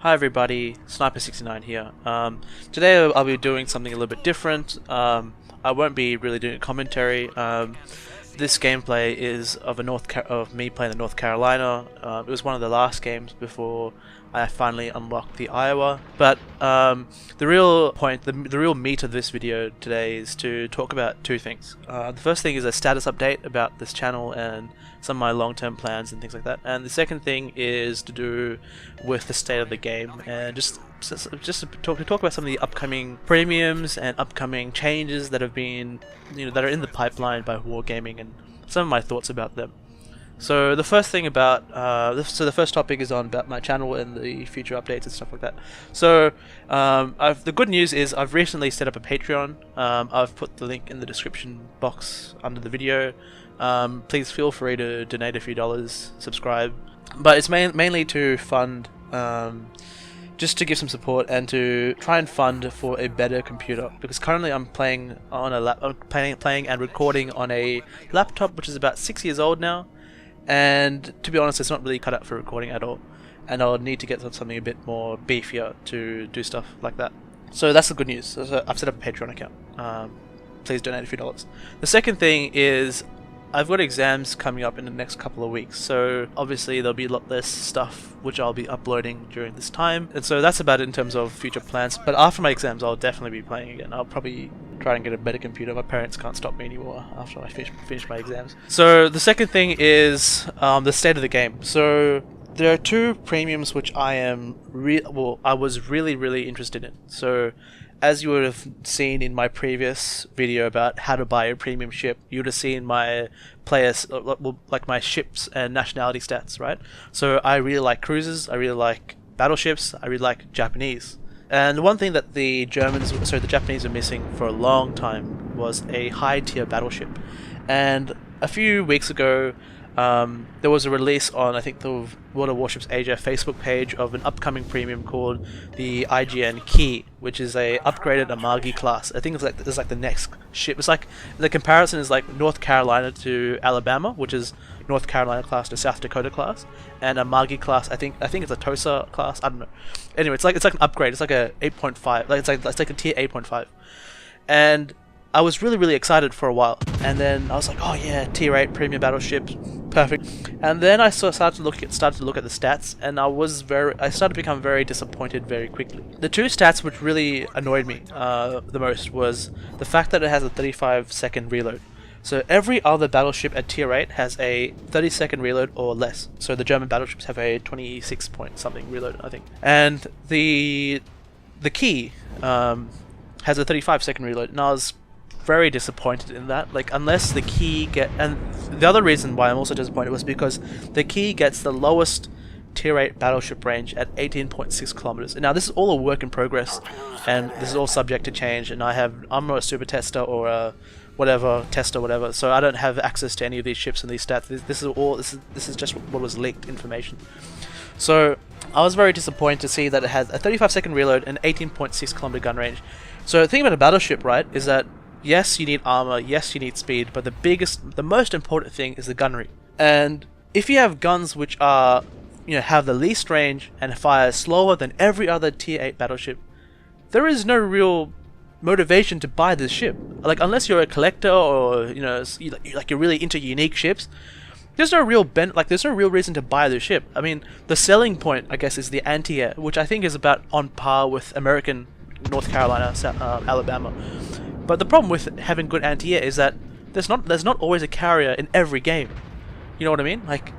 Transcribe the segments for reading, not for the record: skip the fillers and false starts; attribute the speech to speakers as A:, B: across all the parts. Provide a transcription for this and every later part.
A: Hi everybody, Sniper69 here. Today I'll be doing something a little bit different. I won't be really doing a commentary. This gameplay is of me playing the North Carolina. It was one of the last games before I finally unlocked the Iowa. But the real point, the real meat of this video today is to talk about two things. The first thing is a status update about this channel and some of my long-term plans and things like that. And the second thing is to do with the state of the game and just to talk about some of the upcoming premiums and upcoming changes that have been, that are in the pipeline by Wargaming and some of my thoughts about them. So the first thing about the first topic is on about my channel and the future updates and stuff like that. So the good news is I've recently set up a Patreon. I've put the link in the description box under the video. Please feel free to donate a few dollars, subscribe, but it's mainly to fund, just to give some support and to try and fund for a better computer, because currently I'm playing on a playing and recording on a laptop which is about 6 years old now, and to be honest, it's not really cut out for recording at all, and I'll need to get something a bit more beefier to do stuff like that. So that's the good news. So I've set up a Patreon account. Please donate a few dollars. The second thing is I've got exams coming up in the next couple of weeks, so obviously there'll be a lot less stuff which I'll be uploading during this time, and so that's about it in terms of future plans. But after my exams I'll definitely be playing again. I'll probably try and get a better computer. My parents can't stop me anymore after I finish my exams. So the second thing is the state of the game. So there are two premiums which I was really interested in. So as you would have seen in my previous video about how to buy a premium ship, you would have seen my players, like my ships and nationality stats, right? So I really like cruisers, I really like battleships, I really like Japanese. And the one thing that the Japanese were missing for a long time was a high tier battleship. And a few weeks ago, there was a release on, I think, the World of Warships Asia Facebook page of an upcoming premium called the IFHE, which is a upgraded Amagi class. I think it's like the next ship. It's like the comparison is like North Carolina to Alabama, which is North Carolina class to South Dakota class, and Amagi class. I think it's a Tosa class. I don't know. Anyway, it's like an upgrade. It's like a 8.5. It's like a tier 8.5, and I was really excited for a while, and then I was like, oh yeah, tier 8 premium battleships, perfect. And then I started to look at the stats, and I started to become very disappointed very quickly. The two stats which really annoyed me the most was the fact that it has a 35-second reload. So every other battleship at tier 8 has a 30-second reload or less. So the German battleships have a 26-point-something reload, I think. And the key has a 35-second reload, and I was very disappointed in that. Like, unless the key and the other reason why I'm also disappointed was because the key gets the lowest tier 8 battleship range at 18.6 kilometers. And now this is all a work in progress, and this is all subject to change, and I'm not a super tester or a whatever, so I don't have access to any of these ships and these stats. This is just what was leaked information. So I was very disappointed to see that it has a 35-second reload and 18.6 kilometer gun range. So the thing about a battleship, right, is that yes, you need armor, yes, you need speed, but the most important thing is the gunnery. And if you have guns which are, have the least range and fire slower than every other tier 8 battleship, there is no real motivation to buy this ship. Like, unless you're a collector or, you're really into unique ships, there's no real reason to buy this ship. I mean, the selling point, I guess, is the anti-air, which I think is about on par with American North Carolina, Alabama. But the problem with having good anti-air is that there's not always a carrier in every game. You know what I mean? Like,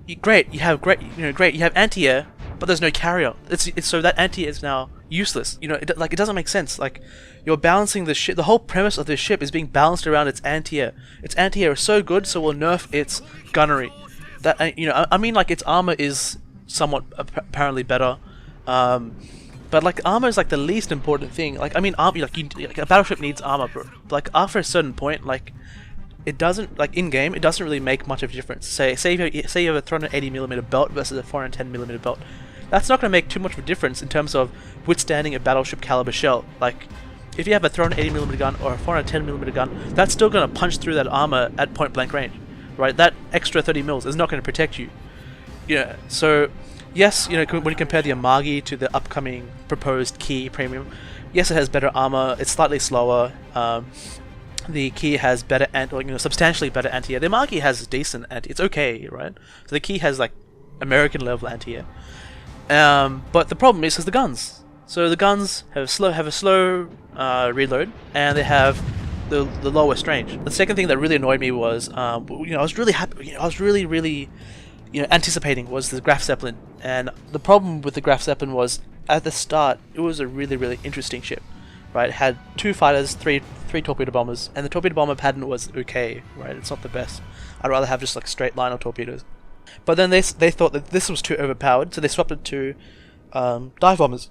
A: you have anti-air, but there's no carrier. It's so that anti-air is now useless. It doesn't make sense. Like, you're balancing the ship. The whole premise of this ship is being balanced around its anti-air. Its anti-air is so good, so we'll nerf its gunnery. That I mean, like, its armor is somewhat apparently better. But like, armor is like the least important thing. Like, I mean, like a battleship needs armor, bro. Like, after a certain point, like, it doesn't, like, in game, it doesn't really make much of a difference. Say you have a 380mm belt versus a 410mm belt. That's not going to make too much of a difference in terms of withstanding a battleship caliber shell. Like, if you have a 380mm gun or a 410mm gun, that's still going to punch through that armor at point blank range, right? That extra 30 mils is not going to protect you. So Yes, when you compare the Amagi to the upcoming proposed Key Premium, yes, it has better armor. It's slightly slower. The Key has better substantially better anti-air. The Amagi has decent anti. It's okay, right? So the Key has like American level anti-air. But the problem is the guns. So the guns have a slow reload, and they have the lowest range. The second thing that really annoyed me was, I was really happy. I was really anticipating was the Graf Zeppelin, and the problem with the Graf Zeppelin was at the start it was a really interesting ship, right? It had 2 fighters, three torpedo bombers, and the torpedo bomber pattern was okay, right? It's not the best. I'd rather have just like straight line of torpedoes. But then they thought that this was too overpowered, so they swapped it to dive bombers.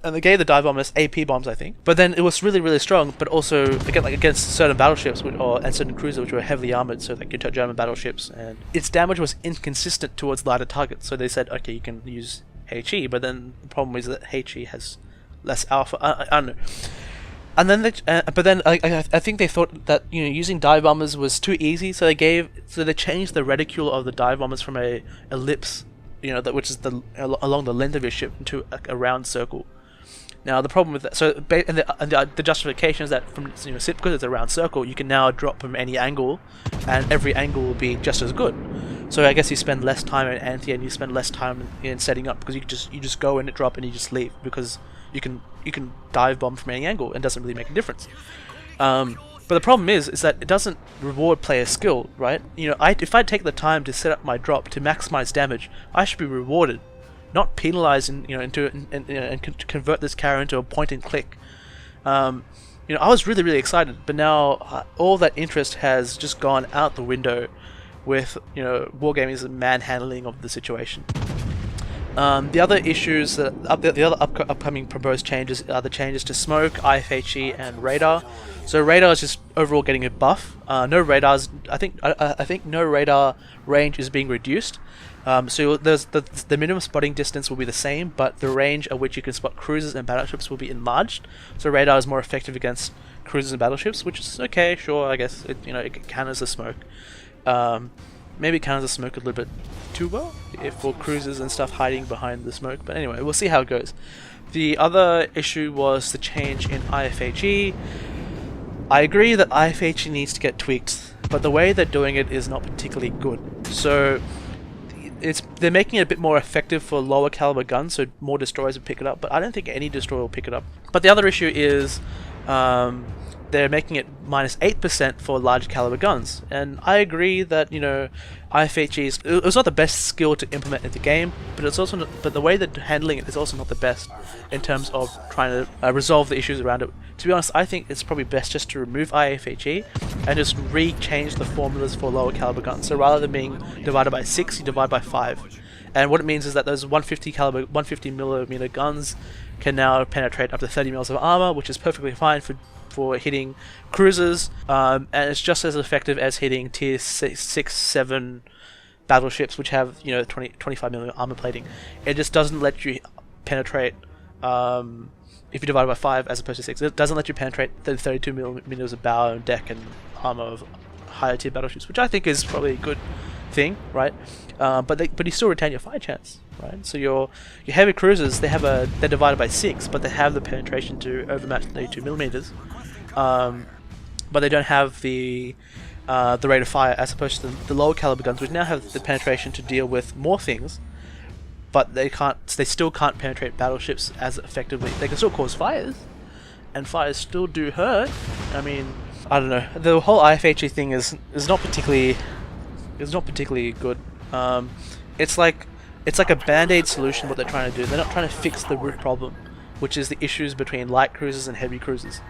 A: And they gave the dive bombers AP bombs, I think. But then it was really strong, but also against certain battleships and certain cruisers which were heavily armored, so like your German battleships, and its damage was inconsistent towards lighter targets. So they said, okay, you can use HE, but then the problem is that HE has less alpha. I don't know. And then I think they thought that using dive bombers was too easy, so they changed the reticule of the dive bombers from a ellipse, which is along the length of your ship, into a round circle. Now the problem with that, the justification is that because it's a round circle, you can now drop from any angle, and every angle will be just as good. So I guess you spend less time in anti, and you spend less time in setting up, because you just go in and drop and you just leave, because you can dive bomb from any angle and it doesn't really make a difference. But the problem is that it doesn't reward player skill, right? If I take the time to set up my drop to maximize damage, I should be rewarded, not penalized, and convert this carrier into a point and click. I was really excited, but now all that interest has just gone out the window with Wargaming's manhandling of the situation. The other issues, the other upcoming proposed changes are the changes to smoke, IFHE, and radar. So radar is just overall getting a buff. No radars. I think no radar range is being reduced. So there's the minimum spotting distance will be the same, but the range at which you can spot cruisers and battleships will be enlarged. So radar is more effective against cruisers and battleships, which is okay. Sure, I guess it counters the smoke. Maybe it counters the smoke a little bit too well for cruisers and stuff hiding behind the smoke. But anyway, we'll see how it goes. The other issue was the change in IFHE. I agree that IFHE needs to get tweaked, but the way they're doing it is not particularly good. So they're making it a bit more effective for lower caliber guns, so more destroyers will pick it up, but I don't think any destroyer will pick it up. But the other issue is they're making it -8% for large caliber guns, and I agree that IFHE it was not the best skill to implement in the game, but it's also but the way they're handling it is also not the best in terms of trying to resolve the issues around it. To be honest, I think it's probably best just to remove IFHE and just re-change the formulas for lower caliber guns. So rather than being divided by 6, you divide by 5. And what it means is that those 150 millimeter guns can now penetrate up to 30 mils of armor, which is perfectly fine for hitting cruisers, and it's just as effective as hitting tier 6, 7 battleships, which have 25 millimeter armor plating. It just doesn't let you penetrate. If you divide by 5 as opposed to 6, it doesn't let you penetrate the 32 millimeters of bow and deck and armor of higher tier battleships, which I think is probably a good thing, right? But you still retain your fire chance, right? So your heavy cruisers, they're divided by 6, but they have the penetration to overmatch 32 millimeters, but they don't have the rate of fire as opposed to the lower caliber guns, which now have the penetration to deal with more things. But they still can't penetrate battleships as effectively. They can still cause fires, and fires still do hurt. I mean, I don't know. The whole IFHE thing is not particularly good. It's like a band-aid solution. What they're trying to do, they're not trying to fix the root problem, which is the issues between light cruisers and heavy cruisers.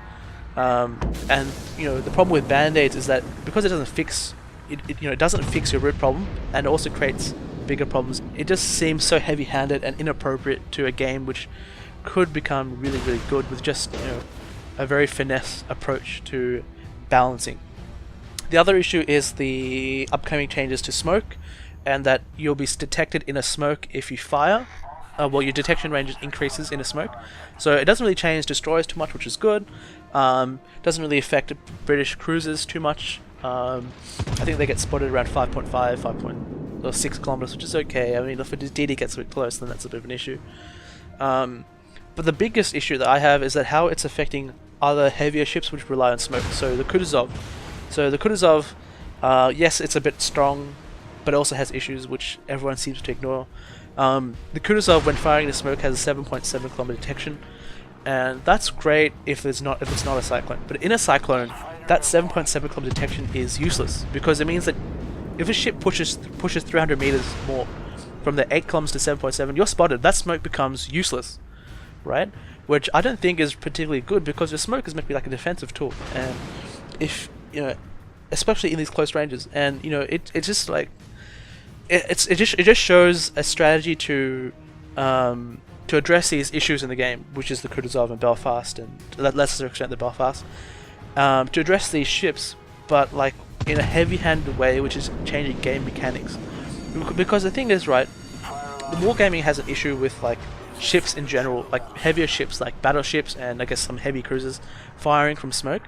A: And the problem with band-aids is that because it doesn't fix it doesn't fix your root problem, and it also creates bigger problems. It just seems so heavy-handed and inappropriate to a game which could become really good with just a very finesse approach to balancing. The other issue is the upcoming changes to smoke, and that you'll be detected in a smoke if you fire. Well, your detection range increases in a smoke, so it doesn't really change destroyers too much, which is good. Doesn't really affect British cruisers too much. I think they get spotted around 5.5, or 6 kilometers, which is okay. I mean, if the DD gets a bit close, then that's a bit of an issue. But the biggest issue that I have is that how it's affecting other heavier ships which rely on smoke. So the Kutuzov. Yes, it's a bit strong, but it also has issues which everyone seems to ignore. The Kutuzov, when firing the smoke, has a 7.7 kilometer detection, and that's great if it's not a cyclone. But in a cyclone, that 7.7 kilometer detection is useless, because it means that if a ship pushes 300 meters more from the 8 kilometers to 7.7, you're spotted. That smoke becomes useless, right? Which I don't think is particularly good, because your smoke is meant to be like a defensive tool, and if especially in these close ranges, and it's just like it just shows a strategy to address these issues in the game, which is the Kutuzov and Belfast, and lesser extent the Belfast, to address these ships, but like in a heavy-handed way, which is changing game mechanics. Because the thing is, right, the wargaming has an issue with like ships in general, like heavier ships like battleships and I guess some heavy cruisers firing from smoke.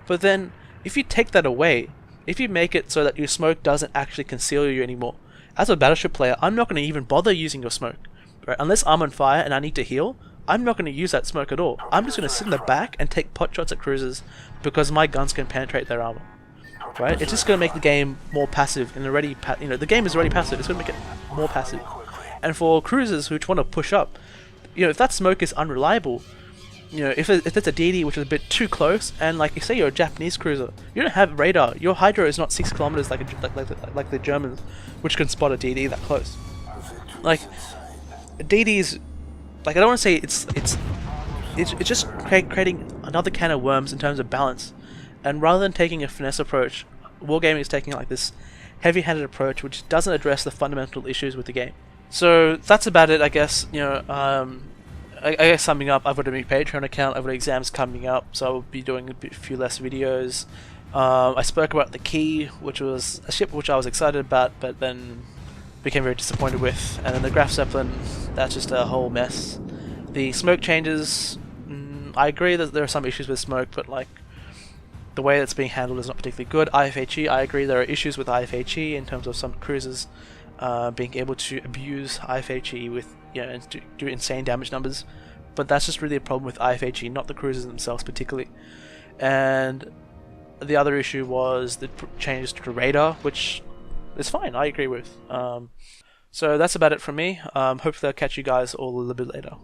A: But then if you take that away, if you make it so that your smoke doesn't actually conceal you anymore, as a battleship player, I'm not going to even bother using your smoke, right? Unless I'm on fire and I need to heal, I'm not going to use that smoke at all. I'm just going to sit in the back and take pot shots at cruisers because my guns can penetrate their armor, right? It's just going to make the game more passive, and already the game is already passive. It's going to make it more passive. And for cruisers which want to push up, if that smoke is unreliable, if it's a DD which is a bit too close, and like you say you're a Japanese cruiser, you don't have radar. Your hydro is not 6 kilometers like the Germans, which can spot a DD that close. Like DDs, like I don't want to say it's just creating another can of worms in terms of balance. And rather than taking a finesse approach, wargaming is taking like this heavy-handed approach which doesn't address the fundamental issues with the game. So that's about it, I guess. I guess summing up, I've got a new Patreon account, I've got exams coming up, so I'll be doing a few less videos. I spoke about the Key, which was a ship which I was excited about, but then became very disappointed with. And then the Graf Zeppelin, that's just a whole mess. The smoke changes, I agree that there are some issues with smoke, but like the way it's being handled is not particularly good. IFHE, I agree there are issues with IFHE in terms of some cruisers being able to abuse IFHE with and do insane damage numbers, but that's just really a problem with IFHE, not the cruisers themselves particularly. And the other issue was the changes to radar, which is fine, I agree with. So that's about it from me. Hopefully I'll catch you guys all a little bit later.